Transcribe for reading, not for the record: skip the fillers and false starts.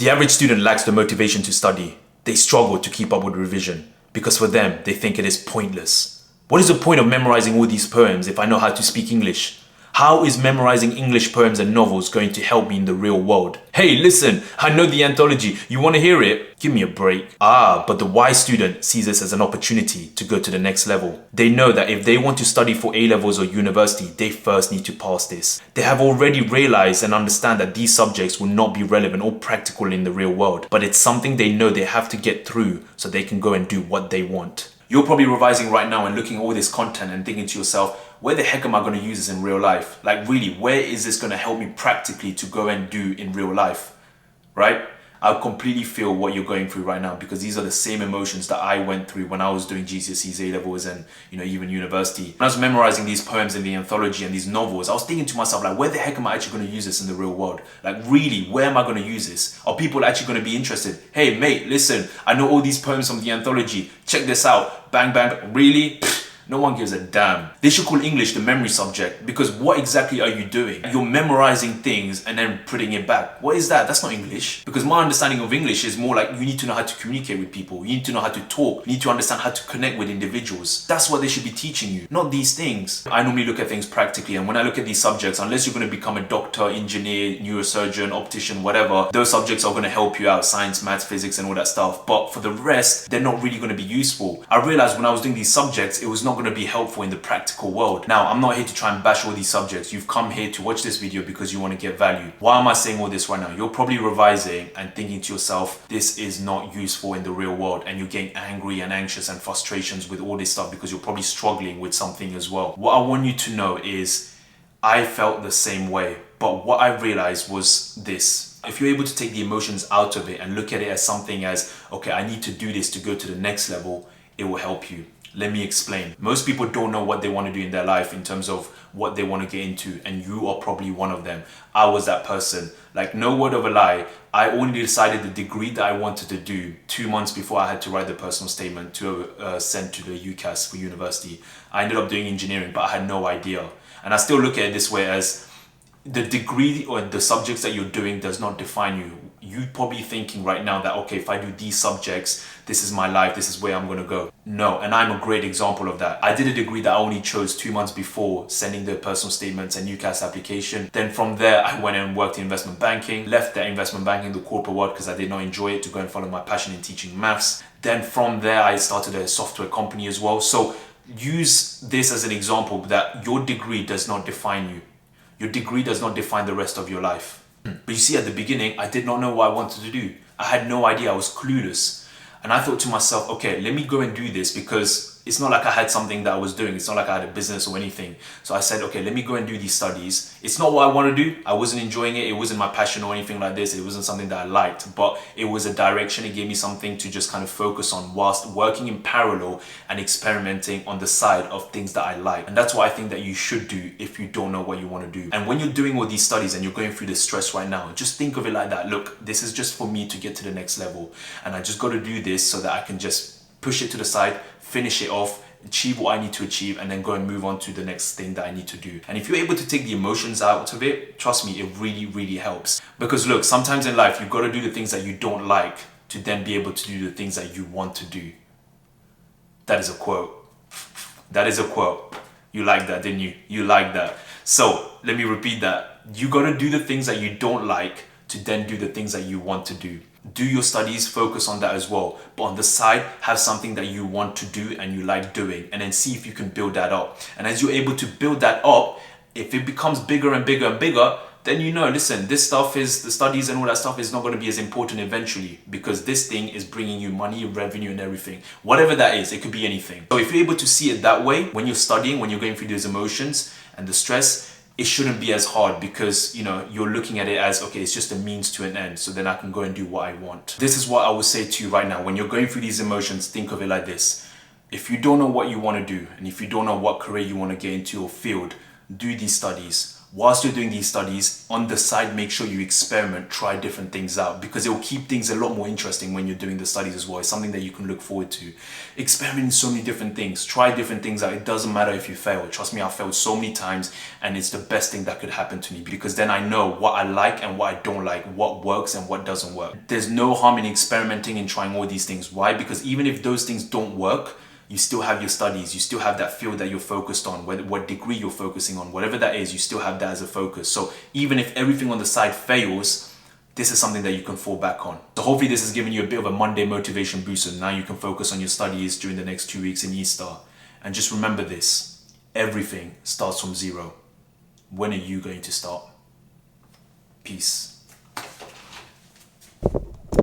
The average student lacks the motivation to study. They struggle to keep up with revision because for them, they think it is pointless. What is the point of memorizing all these poems if I know how to speak English? How is memorizing English poems and novels going to help me in the real world? Hey, listen, I know the anthology. You want to hear it? Give me a break. But the wise student sees this as an opportunity to go to the next level. They know that if they want to study for A-levels or university, they first need to pass this. They have already realized and understand that these subjects will not be relevant or practical in the real world, but it's something they know they have to get through so they can go and do what they want. You're probably revising right now and looking at all this content and thinking to yourself, where the heck am I going to use this in real life? Like really, where is this going to help me practically to go and do in real life, right? I completely feel what you're going through right now because these are the same emotions that I went through when I was doing GCSEs, A-levels and even university. When I was memorizing these poems in the anthology and these novels, I was thinking to myself like, where the heck am I actually going to use this in the real world? Like really, where am I going to use this? Are people actually going to be interested? Hey mate, listen, I know all these poems from the anthology. Check this out. Bang, bang, really? No one gives a damn. They should call English the memory subject because what exactly are you doing? You're memorizing things and then putting it back. What is that? That's not English. Because my understanding of English is more like you need to know how to communicate with people. You need to know how to talk. You need to understand how to connect with individuals. That's what they should be teaching you, not these things. I normally look at things practically, and when I look at these subjects, unless you're going to become a doctor, engineer, neurosurgeon, optician, whatever, those subjects are going to help you out, science, maths, physics and all that stuff. But for the rest, they're not really going to be useful. I realized when I was doing these subjects, it was not going to be helpful in the practical world. Now, I'm not here to try and bash all these subjects. You've come here to watch this video because you want to get value. Why am I saying all this right now? You're probably revising and thinking to yourself, this is not useful in the real world, and you're getting angry and anxious and frustrations with all this stuff because you're probably struggling with something as well. What I want you to know is I felt the same way, but what I realized was this. If you're able to take the emotions out of it and look at it as something as, okay, I need to do this to go to the next level, it will help you. Let me explain. Most people don't know what they want to do in their life in terms of what they want to get into, and you are probably one of them. I was that person. Like, no word of a lie, I only decided the degree that I wanted to do 2 months before I had to write the personal statement to send to the UCAS for university. I ended up doing engineering, but I had no idea. And I still look at it this way as the degree or the subjects that you're doing does not define you. You're probably thinking right now that, okay, if I do these subjects, this is my life, this is where I'm going to go. No, and I'm a great example of that. I did a degree that I only chose 2 months before sending the personal statements and UCAS application. Then from there, I went and worked in investment banking, left that investment banking, the corporate world, because I did not enjoy it, to go and follow my passion in teaching maths. Then from there, I started a software company as well. So use this as an example that your degree does not define you. Your degree does not define the rest of your life. But you see, at the beginning, I did not know what I wanted to do. I had no idea. I was clueless. And I thought to myself, okay, let me go and do this because it's not like I had something that I was doing. It's not like I had a business or anything. So I said, okay, let me go and do these studies. It's not what I want to do. I wasn't enjoying it. It wasn't my passion or anything like this. It wasn't something that I liked, but it was a direction. It gave me something to just kind of focus on whilst working in parallel and experimenting on the side of things that I like. And that's what I think that you should do if you don't know what you want to do. And when you're doing all these studies and you're going through this stress right now, just think of it like that. Look, this is just for me to get to the next level. And I just got to do this so that I can just push it to the side, finish it off, achieve what I need to achieve, and then go and move on to the next thing that I need to do. And if you're able to take the emotions out of it, trust me, it really, really helps. Because look, sometimes in life, you've got to do the things that you don't like to then be able to do the things that you want to do. That is a quote. That is a quote. You like that, didn't you? You like that. So let me repeat that. You got to do the things that you don't like to then do the things that you want to do. Do your studies, focus on that as well. But on the side, have something that you want to do and you like doing, and then see if you can build that up. And as you're able to build that up, if it becomes bigger and bigger and bigger, then you know, listen, this stuff is, the studies and all that stuff is not going to be as important eventually, because this thing is bringing you money, revenue and everything. Whatever that is, it could be anything. So if you're able to see it that way, when you're studying, when you're going through those emotions and the stress, it shouldn't be as hard because, you know, you're looking at it as, okay, it's just a means to an end. So then I can go and do what I want. This is what I would say to you right now. When you're going through these emotions, think of it like this. If you don't know what you want to do, and if you don't know what career you want to get into or field, do these studies. whilst you're doing these studies, on the side, make sure you experiment, try different things out, because it will keep things a lot more interesting when you're doing the studies as well. It's something that you can look forward to. Experiment in so many different things, try different things out. It doesn't matter if you fail. Trust me, I've failed so many times, and it's the best thing that could happen to me, because then I know what I like and what I don't like, what works and what doesn't work. There's no harm in experimenting and trying all these things. Why? Because even if those things don't work, you still have your studies, you still have that field that you're focused on, what degree you're focusing on, whatever that is, you still have that as a focus. So even if everything on the side fails, this is something that you can fall back on. So hopefully this has given you a bit of a Monday motivation boost, and now you can focus on your studies during the next 2 weeks in Easter. And just remember this, everything starts from zero. When are you going to start? Peace.